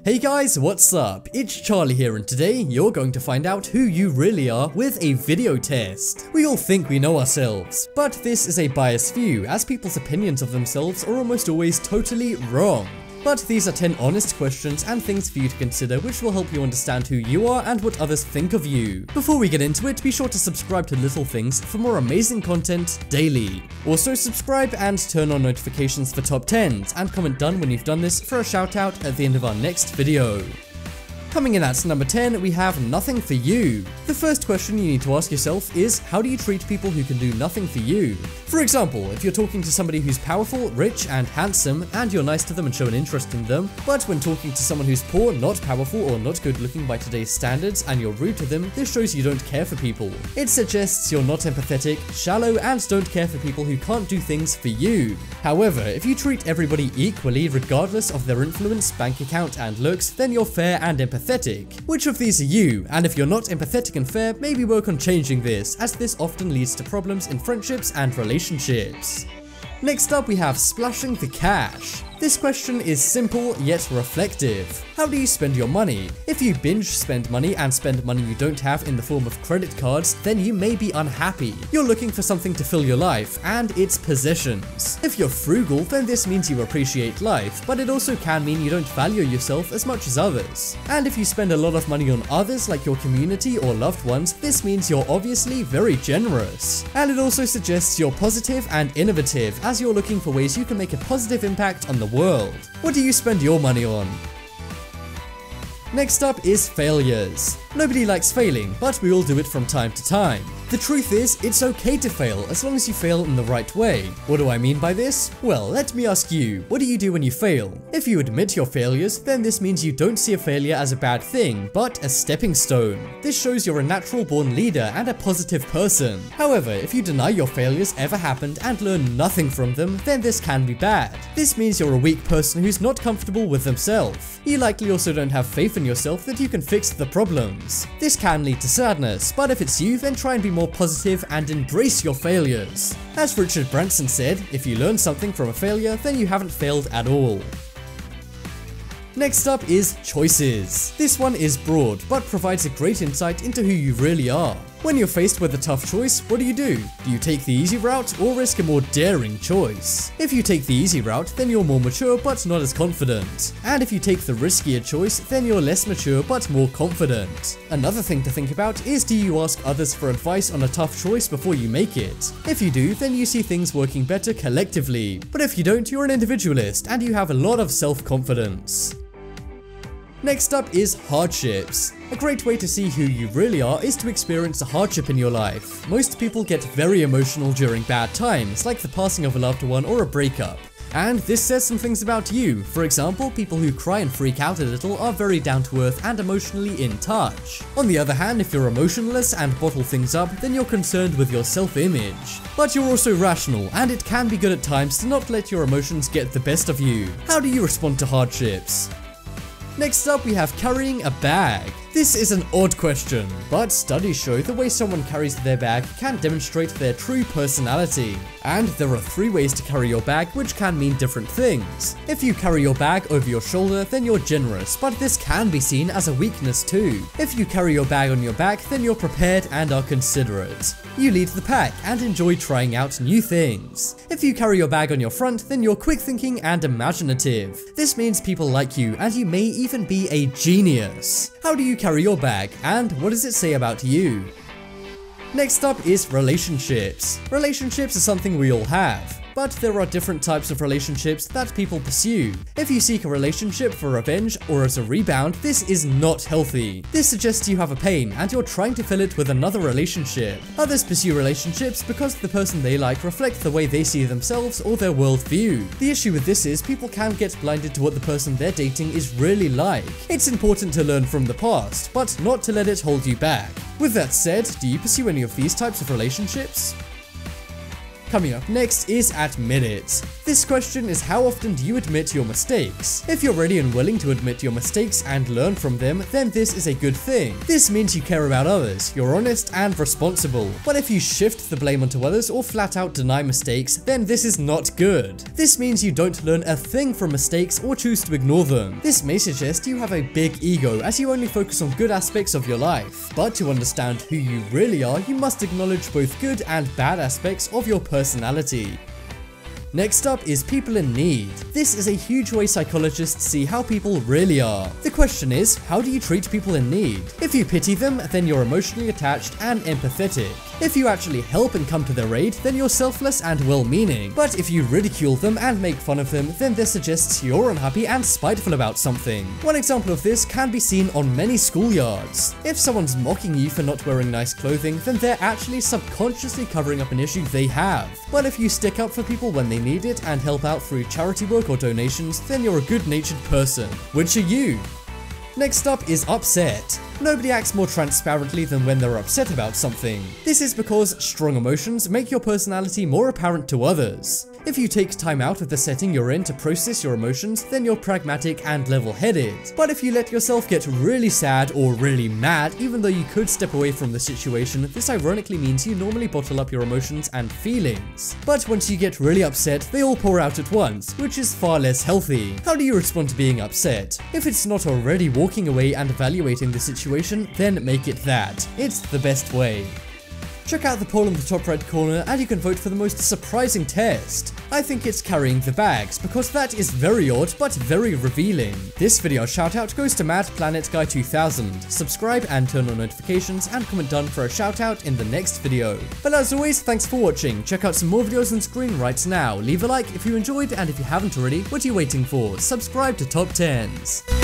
Hey guys, what's up? It's Charlie here, and today you're going to find out who you really are with a video test. We all think we know ourselves, but this is a biased view as people's opinions of themselves are almost always totally wrong. But these are 10 honest questions and things for you to consider which will help you understand who you are and what others think of you. Before we get into it, be sure to subscribe to Little Things for more amazing content daily. Also subscribe and turn on notifications for top 10s and comment done when you've done this for a shout out at the end of our next video. Coming in at number 10, we have nothing for you. The first question you need to ask yourself is, how do you treat people who can do nothing for you? For example, if you're talking to somebody who's powerful, rich, and handsome, and you're nice to them and show an interest in them, but when talking to someone who's poor, not powerful, or not good looking by today's standards, and you're rude to them, this shows you don't care for people. It suggests you're not empathetic, shallow, and don't care for people who can't do things for you. However, if you treat everybody equally regardless of their influence, bank account, and looks, then you're fair and empathetic. Which of these are you? And if you're not empathetic and fair, maybe work on changing this, as this often leads to problems in friendships and relationships. Next up, we have splashing the cash. This question is simple yet reflective. How do you spend your money? If you binge spend money and spend money you don't have in the form of credit cards, then you may be unhappy. You're looking for something to fill your life, and it's possessions. If you're frugal, then this means you appreciate life, but it also can mean you don't value yourself as much as others. And if you spend a lot of money on others like your community or loved ones, this means you're obviously very generous. And it also suggests you're positive and innovative, as you're looking for ways you can make a positive impact on the world. What do you spend your money on? Next up is failures. Nobody likes failing, but we all do it from time to time. The truth is, it's okay to fail as long as you fail in the right way. What do I mean by this? Well, let me ask you, what do you do when you fail? If you admit your failures, then this means you don't see a failure as a bad thing, but a stepping stone. This shows you're a natural born leader and a positive person. However, if you deny your failures ever happened and learn nothing from them, then this can be bad. This means you're a weak person who's not comfortable with themselves. You likely also don't have faith in yourself that you can fix the problems. This can lead to sadness, but if it's you, then try and be more positive and embrace your failures. As Richard Branson said, if you learn something from a failure, then you haven't failed at all. Next up is choices. This one is broad, but provides a great insight into who you really are. When you're faced with a tough choice, what do? Do you take the easy route or risk a more daring choice? If you take the easy route, then you're more mature but not as confident. And if you take the riskier choice, then you're less mature but more confident. Another thing to think about is, do you ask others for advice on a tough choice before you make it? If you do, then you see things working better collectively. But if you don't, you're an individualist and you have a lot of self-confidence. Next up is hardships. A great way to see who you really are is to experience a hardship in your life. Most people get very emotional during bad times, like the passing of a loved one or a breakup. And this says some things about you. For example, people who cry and freak out a little are very down to earth and emotionally in touch. On the other hand, if you're emotionless and bottle things up, then you're concerned with your self-image. But you're also rational, and it can be good at times to not let your emotions get the best of you. How do you respond to hardships? Next up, we have carrying a bag. This is an odd question, but studies show the way someone carries their bag can demonstrate their true personality. And there are 3 ways to carry your bag, which can mean different things. If you carry your bag over your shoulder, then you're generous, but this can be seen as a weakness too. If you carry your bag on your back, then you're prepared and are considerate. You lead the pack and enjoy trying out new things. If you carry your bag on your front, then you're quick thinking and imaginative. This means people like you, and you may even be a genius. How do you carry your bag, and what does it say about you? Next up is relationships. Relationships are something we all have. But there are different types of relationships that people pursue. If you seek a relationship for revenge or as a rebound, this is not healthy. This suggests you have a pain and you're trying to fill it with another relationship. Others pursue relationships because the person they like reflects the way they see themselves or their worldview. The issue with this is people can get blinded to what the person they're dating is really like. It's important to learn from the past, but not to let it hold you back. With that said, do you pursue any of these types of relationships? Coming up next is admit it. This question is how often do you admit your mistakes? If you're ready and willing to admit your mistakes and learn from them, then this is a good thing. This means you care about others, you're honest and responsible. But if you shift the blame onto others or flat out deny mistakes, then this is not good. This means you don't learn a thing from mistakes or choose to ignore them. This may suggest you have a big ego as you only focus on good aspects of your life. But to understand who you really are, you must acknowledge both good and bad aspects of your personality. Next up is people in need. This is a huge way psychologists see how people really are. The question is, how do you treat people in need? If you pity them, then you're emotionally attached and empathetic. If you actually help and come to their aid, then you're selfless and well-meaning. But if you ridicule them and make fun of them, then this suggests you're unhappy and spiteful about something. One example of this can be seen on many schoolyards. If someone's mocking you for not wearing nice clothing, then they're actually subconsciously covering up an issue they have. But if you stick up for people when they need it and help out through charity work or donations, then you're a good-natured person. Which are you? Next up is upset. Nobody acts more transparently than when they're upset about something. This is because strong emotions make your personality more apparent to others. If you take time out of the setting you're in to process your emotions, then you're pragmatic and level-headed. But if you let yourself get really sad or really mad, even though you could step away from the situation, this ironically means you normally bottle up your emotions and feelings. But once you get really upset, they all pour out at once, which is far less healthy. How do you respond to being upset? If it's not already walking away and evaluating the situation, then make it that. It's the best way. Check out the poll in the top right corner and you can vote for the most surprising test. I think it's carrying the bags, because that is very odd but very revealing. This video shout out goes to Mad Planet Guy 2000. Subscribe and turn on notifications and comment done for a shout out in the next video. But as always, thanks for watching. Check out some more videos on screen right now. Leave a like if you enjoyed, and if you haven't already, what are you waiting for? Subscribe to Top 10s.